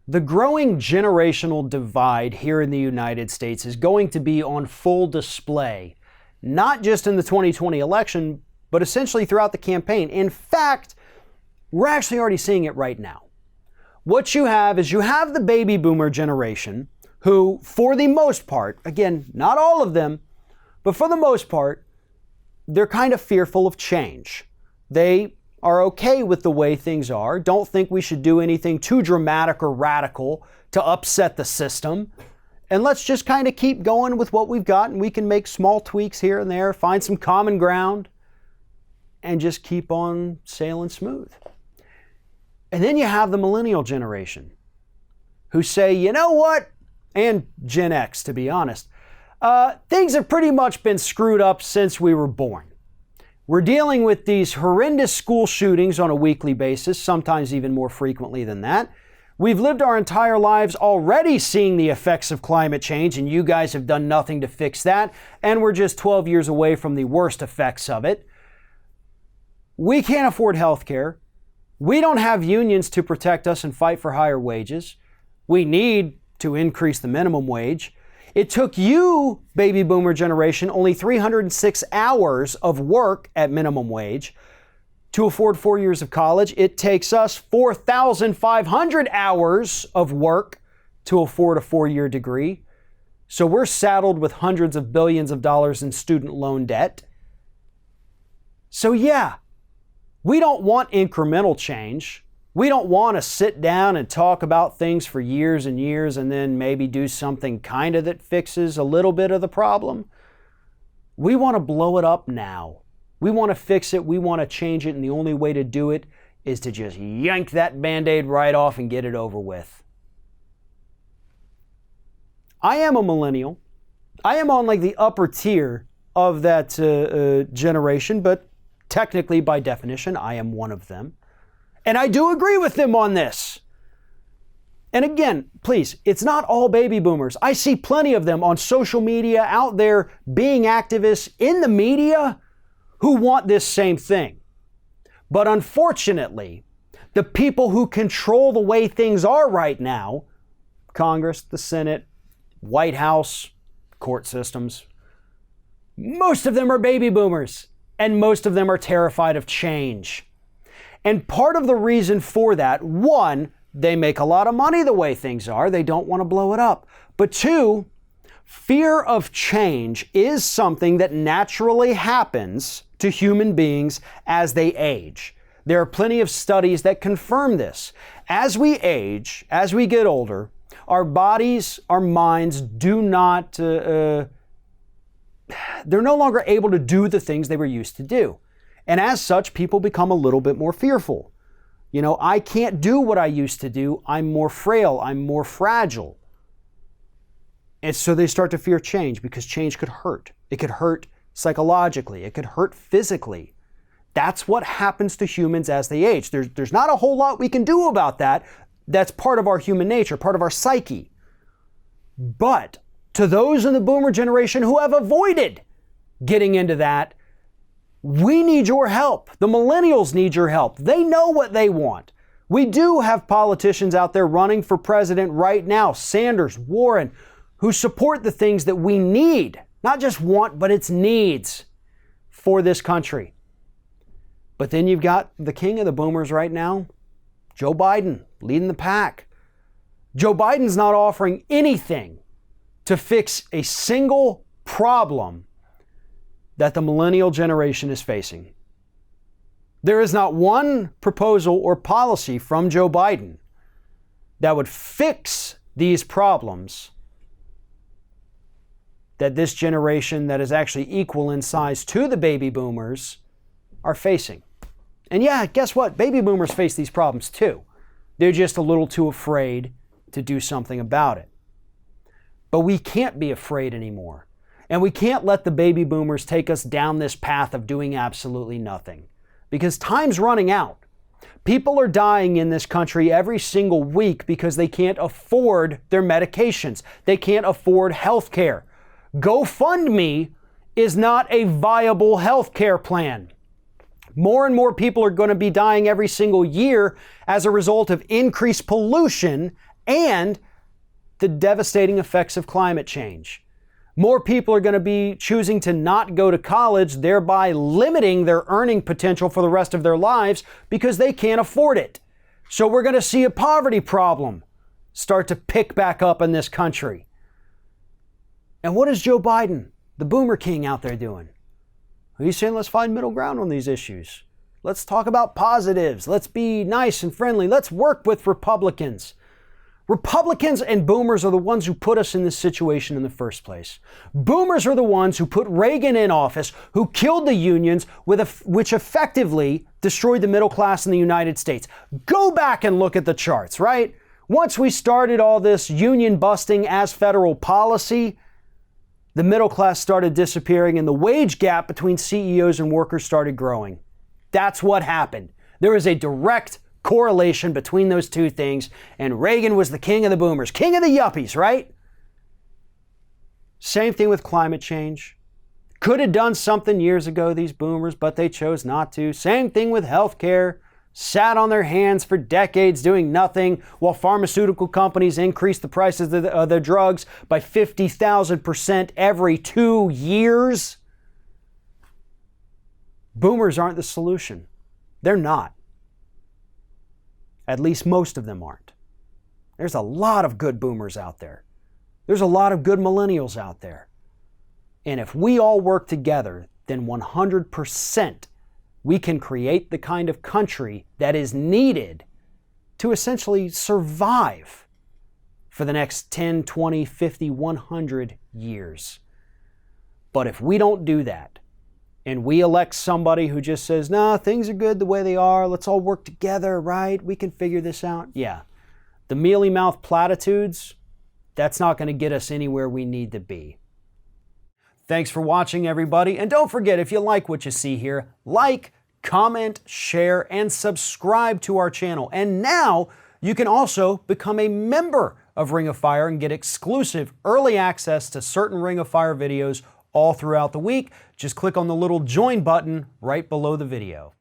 The growing generational divide here in the United States is going to be on full display, not just in the 2020 election, but essentially throughout the campaign. In fact, we're actually already seeing it right now. What you have is the baby boomer generation who, for the most part, again, not all of them, but for the most part, they're kind of fearful of change. They are okay with the way things are, don't think we should do anything too dramatic or radical to upset the system. And let's just kind of keep going with what we've got, and we can make small tweaks here and there, find some common ground, and just keep on sailing smooth. And then you have the millennial generation who say, you know what? And Gen X, to be honest, things have pretty much been screwed up since we were born. We're dealing with these horrendous school shootings on a weekly basis, sometimes even more frequently than that. We've lived our entire lives already seeing the effects of climate change, and you guys have done nothing to fix that, and we're just 12 years away from the worst effects of it. We can't afford health care. We don't have unions to protect us and fight for higher wages. We need to increase the minimum wage. It took you, baby boomer generation, only 306 hours of work at minimum wage to afford 4 years of college. It takes us 4,500 hours of work to afford a 4-year degree. So we're saddled with hundreds of billions of dollars in student loan debt. So yeah, we don't want incremental change. We don't want to sit down and talk about things for years and years and then maybe do something kind of that fixes a little bit of the problem. We want to blow it up now. We want to fix it. We want to change it. And the only way to do it is to just yank that Band-Aid right off and get it over with. I am a millennial. I am on like the upper tier of that generation, but technically by definition, I am one of them. And I do agree with them on this. And again, please, it's not all baby boomers. I see plenty of them on social media out there being activists in the media who want this same thing. But unfortunately, the people who control the way things are right now, Congress, the Senate, White House, court systems, most of them are baby boomers, and most of them are terrified of change. And part of the reason for that, one, they make a lot of money the way things are. They don't want to blow it up. But two, fear of change is something that naturally happens to human beings as they age. There are plenty of studies that confirm this. As we age, as we get older, our bodies, our minds do not, they're no longer able to do the things they were used to do. And as such, people become a little bit more fearful. You know, I can't do what I used to do. I'm more frail. I'm more fragile. And so they start to fear change because change could hurt. It could hurt psychologically. It could hurt physically. That's what happens to humans as they age. There's not a whole lot we can do about that. That's part of our human nature, part of our psyche. But to those in the boomer generation who have avoided getting into that, we need your help. The millennials need your help. They know what they want. We do have politicians out there running for president right now, Sanders, Warren, who support the things that we need. Not just want, but it's needs for this country. But then you've got the king of the boomers right now, Joe Biden, leading the pack. Joe Biden's not offering anything to fix a single problem that the millennial generation is facing. There is not one proposal or policy from Joe Biden that would fix these problems that this generation that is actually equal in size to the baby boomers are facing. And yeah, guess what? Baby boomers face these problems too. They're just a little too afraid to do something about it. But we can't be afraid anymore. And we can't let the baby boomers take us down this path of doing absolutely nothing. Because time's running out. People are dying in this country every single week because they can't afford their medications. They can't afford health care. GoFundMe is not a viable health care plan. More and more people are going to be dying every single year as a result of increased pollution and the devastating effects of climate change. More people are going to be choosing to not go to college, thereby limiting their earning potential for the rest of their lives because they can't afford it. So we're going to see a poverty problem start to pick back up in this country. And what is Joe Biden, the boomer king, out there doing? He's saying, let's find middle ground on these issues. Let's talk about positives. Let's be nice and friendly. Let's work with Republicans. Republicans and boomers are the ones who put us in this situation in the first place. Boomers are the ones who put Reagan in office, who killed the unions, which effectively destroyed the middle class in the United States. Go back and look at the charts, right? Once we started all this union busting as federal policy, the middle class started disappearing and the wage gap between CEOs and workers started growing. That's what happened. There is a direct correlation between those two things, and Reagan was the king of the boomers, king of the yuppies, right? Same thing with climate change. Could have done something years ago, these boomers, but they chose not to. Same thing with healthcare. Sat on their hands for decades doing nothing while pharmaceutical companies increased the prices of their drugs by 50,000% every 2 years. Boomers aren't the solution. They're not. At least most of them aren't. There's a lot of good boomers out there. There's a lot of good millennials out there. And if we all work together, then 100% we can create the kind of country that is needed to essentially survive for the next 10, 20, 50, 100 years. But if we don't do that, and we elect somebody who just says, nah, things are good the way they are, let's all work together, right? We can figure this out. Yeah. The mealy-mouthed platitudes, that's not going to get us anywhere we need to be. Thanks for watching, everybody. And don't forget, if you like what you see here, like, comment, share, and subscribe to our channel. And now you can also become a member of Ring of Fire and get exclusive early access to certain Ring of Fire videos all throughout the week. Just click on the little join button right below the video.